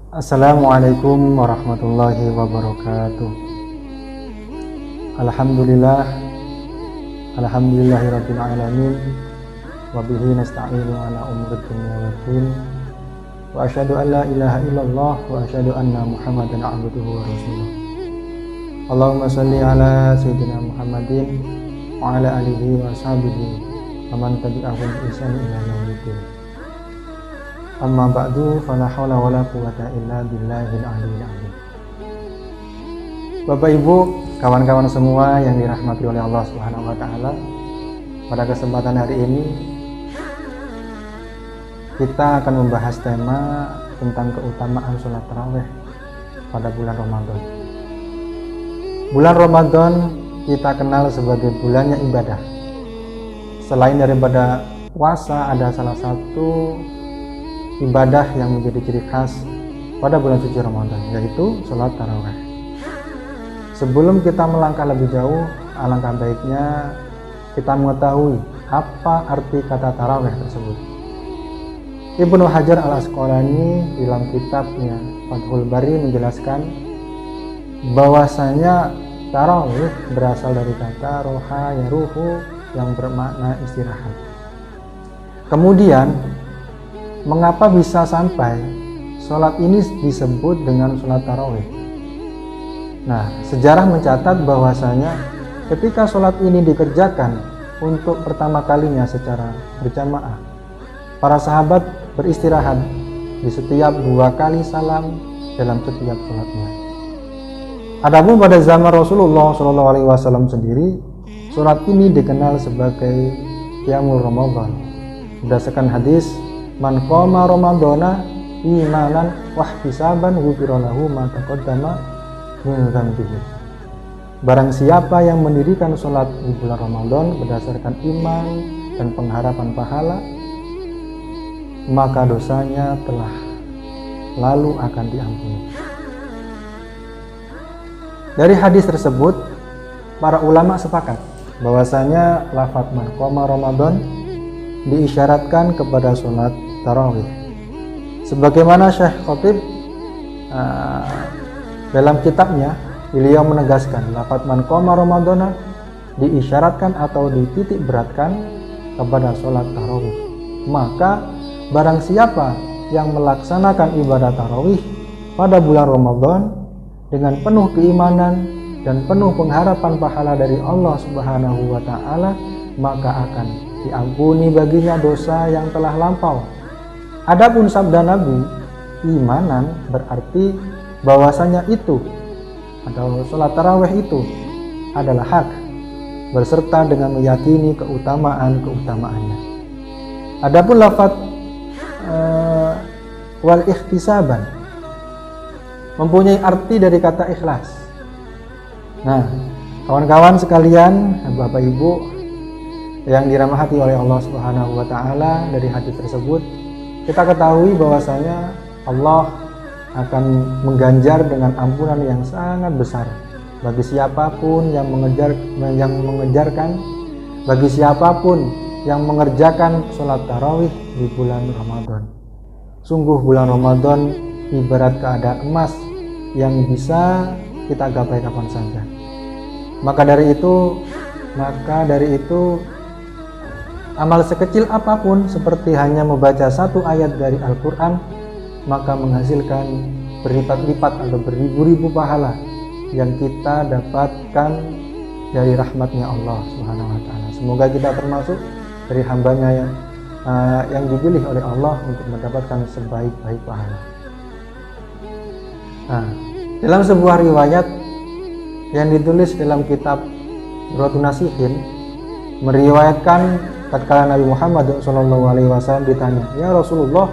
Assalamualaikum warahmatullahi wabarakatuh. Alhamdulillahirabbil alamin wa bihi nasta'inu ala umuri dunya waddin. Wa asyhadu an la ilaha illallah wa asyhadu anna Muhammadan abduhu wa rasuluh. Allahumma shalli ala sayyidina Muhammadin wa ala alihi wa ashabihi wa man tabi'ahum bi ihsan ila yaumil. Amma ba'du, fala haula wala quwwata illa billahil aliyyil azim. Bapak Ibu, kawan-kawan semua yang dirahmati oleh Allah Subhanahu wa taala, pada kesempatan hari ini kita akan membahas tema tentang keutamaan sholat tarawih pada bulan Ramadan. Bulan Ramadan kita kenal sebagai bulannya ibadah. Selain daripada puasa, ada salah satu ibadah yang menjadi ciri khas pada bulan suci Ramadan, yaitu sholat tarawih. Sebelum kita melangkah lebih jauh, alangkah baiknya kita mengetahui apa arti kata tarawih tersebut. Ibnu Hajar al-Asqalani dalam kitabnya Fathul Bari menjelaskan bahwasanya tarawih berasal dari kata roha yaruhu yang bermakna istirahat. Kemudian mengapa bisa sampai sholat ini disebut dengan sholat tarawih? Nah, sejarah mencatat bahwasanya ketika sholat ini dikerjakan untuk pertama kalinya secara berjamaah, para sahabat beristirahat di setiap 2 kali salam dalam setiap sholatnya. Adapun pada zaman Rasulullah SAW sendiri, sholat ini dikenal sebagai Qiyamul Ramadan berdasarkan hadis man qama ramadhana imanan wahtisaban ghufira lahu ma taqaddama min dzambihi. Barang siapa yang mendirikan sholat di bulan Ramadan berdasarkan iman dan pengharapan pahala, maka dosanya telah lalu akan diampuni. Dari hadis tersebut, para ulama sepakat bahwasanya lafaz man qama Ramadan diisyaratkan kepada sholat tarawih. Sebagaimana Syekh Khatib dalam kitabnya, beliau menegaskan lafaz man qama ramadhana diisyaratkan atau dititik beratkan kepada sholat tarawih. Maka barang siapa yang melaksanakan ibadah tarawih pada bulan Ramadan dengan penuh keimanan dan penuh pengharapan pahala dari Allah Subhanahu wa taala, maka akan diampuni baginya dosa yang telah lampau. Adapun sabda Nabi, imanan berarti bahwasanya itu atau sholat tarawih itu adalah hak, berserta dengan meyakini keutamaannya. Adapun lafaz wal ihtisaban mempunyai arti dari kata ikhlas. Nah, kawan-kawan sekalian, Bapak Ibu yang dirahmati oleh Allah Subhanahu wa taala, dari hadis tersebut kita ketahui bahwasanya Allah akan mengganjar dengan ampunan yang sangat besar bagi siapapun yang mengejarkan, bagi siapapun yang mengerjakan sholat tarawih di bulan Ramadan. Sungguh bulan Ramadan ibarat keadaan emas yang bisa kita gapai kapan saja. Maka dari itu amal sekecil apapun seperti hanya membaca 1 ayat dari Al-Quran, maka menghasilkan berlipat-lipat atau beribu-ribu pahala yang kita dapatkan dari rahmatnya Allah Subhanahu wa taala. Semoga kita termasuk dari hambanya yang dipilih oleh Allah untuk mendapatkan sebaik-baik pahala. Nah, dalam sebuah riwayat yang ditulis dalam kitab Durratun Nasihin, meriwayatkan tatkala Nabi Muhammad SAW ditanya, "Ya Rasulullah,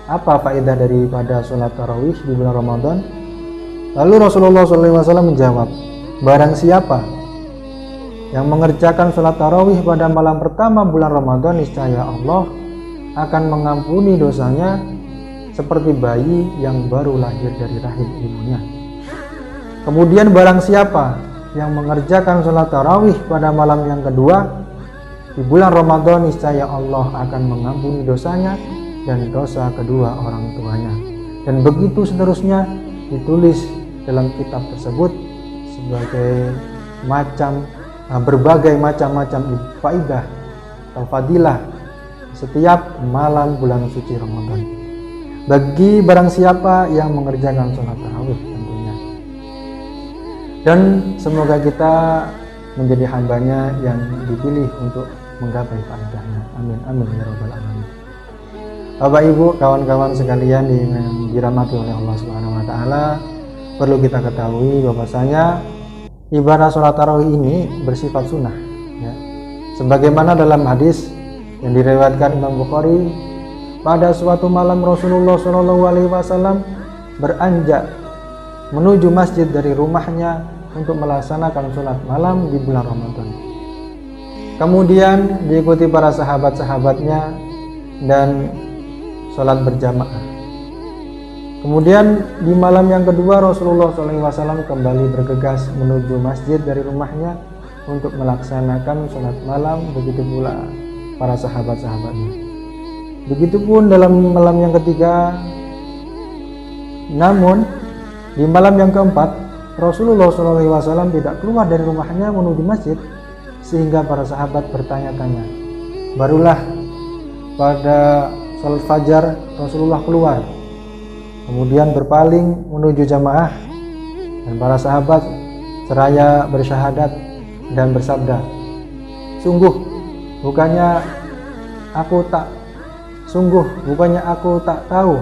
apa faedah daripada sholat tarawih di bulan Ramadan?" Lalu Rasulullah SAW menjawab, barang siapa yang mengerjakan sholat tarawih pada malam pertama bulan Ramadan, niscaya Allah akan mengampuni dosanya seperti bayi yang baru lahir dari rahim ibunya. Kemudian barang siapa yang mengerjakan sholat tarawih pada malam yang kedua di bulan Ramadan, niscaya Allah akan mengampuni dosanya dan dosa kedua orang tuanya. Dan begitu seterusnya ditulis dalam kitab tersebut sebagai berbagai macam faidah atau fadilah setiap malam bulan suci Ramadan bagi barang siapa yang mengerjakan sholat tarawih tentunya. Dan semoga kita menjadi hambanya yang dipilih untuk menggapai faedahnya. Amin amin ya rabbal alamin. Bapak Ibu, kawan-kawan sekalian yang dirahmati oleh Allah Subhanahu wa taala, perlu kita ketahui bahwasanya ibadah sholat tarawih ini bersifat sunnah ya. Sebagaimana dalam hadis yang diriwayatkan Imam Bukhari, pada suatu malam Rasulullah SAW beranjak menuju masjid dari rumahnya untuk melaksanakan sholat malam di bulan Ramadan. Kemudian diikuti para sahabat-sahabatnya dan sholat berjamaah. Kemudian di malam yang kedua Rasulullah SAW kembali bergegas menuju masjid dari rumahnya untuk melaksanakan sholat malam, begitu pula para sahabat-sahabatnya. Begitupun dalam malam yang ketiga. Namun di malam yang keempat Rasulullah SAW tidak keluar dari rumahnya menuju masjid, sehingga para sahabat bertanya-tanya. Barulah pada sholat fajar Rasulullah keluar, kemudian berpaling menuju jamaah, dan para sahabat seraya bersyahadat dan bersabda, Sungguh bukannya aku tak tahu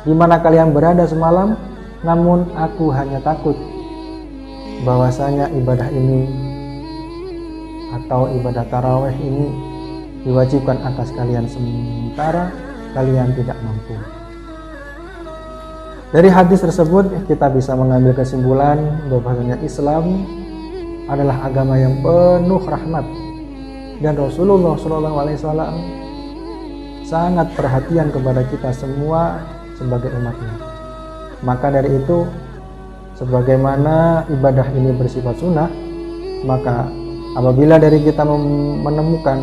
di mana kalian berada semalam, namun aku hanya takut bahwasanya ibadah ini atau ibadah tarawih ini diwajibkan atas kalian sementara kalian tidak mampu. Dari hadis tersebut kita bisa mengambil kesimpulan bahwasanya Islam adalah agama yang penuh rahmat, dan Rasulullah SAW sangat perhatian kepada kita semua sebagai umatnya. Maka dari itu, sebagaimana ibadah ini bersifat sunnah, maka apabila dari kita menemukan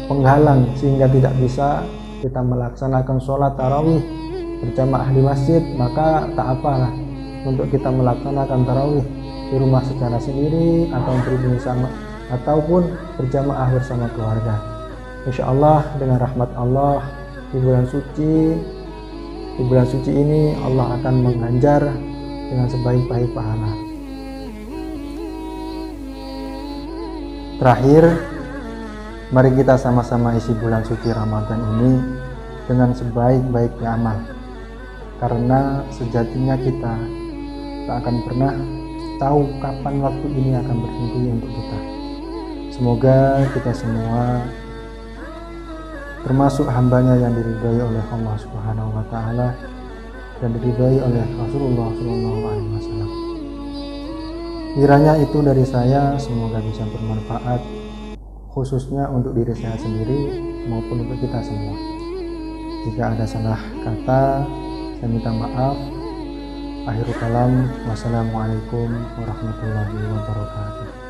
penghalang sehingga tidak bisa kita melaksanakan sholat tarawih berjamaah di masjid, maka tak apalah untuk kita melaksanakan tarawih di rumah secara sendiri ataupun berjamaah bersama keluarga. Insya Allah dengan rahmat Allah di bulan suci ini Allah akan mengganjar dengan sebaik-baik pahala. Terakhir, mari kita sama-sama isi bulan suci Ramadan ini dengan sebaik-baiknya amal, karena sejatinya kita tak akan pernah tahu kapan waktu ini akan berhenti untuk kita. Semoga kita semua termasuk hambanya yang diridhai oleh Allah Subhanahu wa taala dan diridhai oleh Rasulullah SAW. Kiranya itu dari saya, semoga bisa bermanfaat khususnya untuk diri saya sendiri maupun untuk kita semua. Jika ada salah kata, saya minta maaf. Akhirul kalam, wassalamualaikum warahmatullahi wabarakatuh.